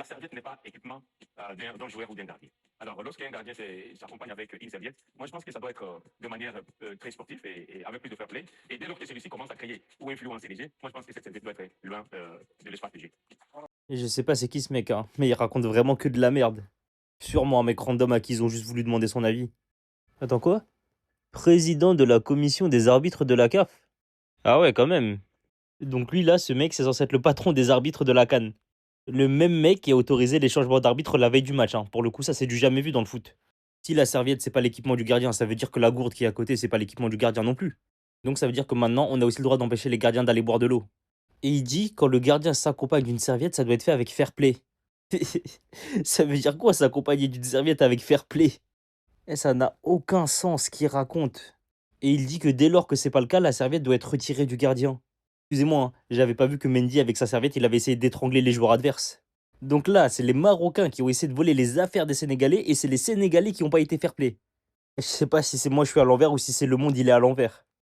la serviette n'est pas équipement d'un joueur ou d'un gardien. Alors, lorsqu'un gardien s'accompagne avec une serviette, moi je pense que ça doit être de manière très sportive et avec plus de fair play. Et dès lors que celui-ci commence à créer ou influencer les jeux, moi je pense que cette serviette doit être loin de l'espace de jeu. Et je sais pas c'est qui ce mec, hein, mais il raconte vraiment que de la merde. Sûrement un mec random à qui ils ont juste voulu demander son avis. Attends quoi? Président de la commission des arbitres de la CAF? Ah ouais, quand même. Donc lui là, ce mec, c'est censé être le patron des arbitres de la CAN. Le même mec qui a autorisé les changements d'arbitre la veille du match, hein. Pour le coup, ça c'est du jamais vu dans le foot. Si la serviette c'est pas l'équipement du gardien, ça veut dire que la gourde qui est à côté c'est pas l'équipement du gardien non plus. Donc ça veut dire que maintenant on a aussi le droit d'empêcher les gardiens d'aller boire de l'eau. Et il dit quand le gardien s'accompagne d'une serviette, ça doit être fait avec fair play. Ça veut dire quoi s'accompagner d'une serviette avec fair play? Et ça n'a aucun sens ce qu'il raconte. Et il dit que dès lors que c'est pas le cas, la serviette doit être retirée du gardien. Excusez-moi, hein, j'avais pas vu que Mendy avec sa serviette, il avait essayé d'étrangler les joueurs adverses. Donc là, c'est les Marocains qui ont essayé de voler les affaires des Sénégalais et c'est les Sénégalais qui n'ont pas été fair play. Je sais pas si c'est moi je suis à l'envers ou si c'est le monde il est à l'envers.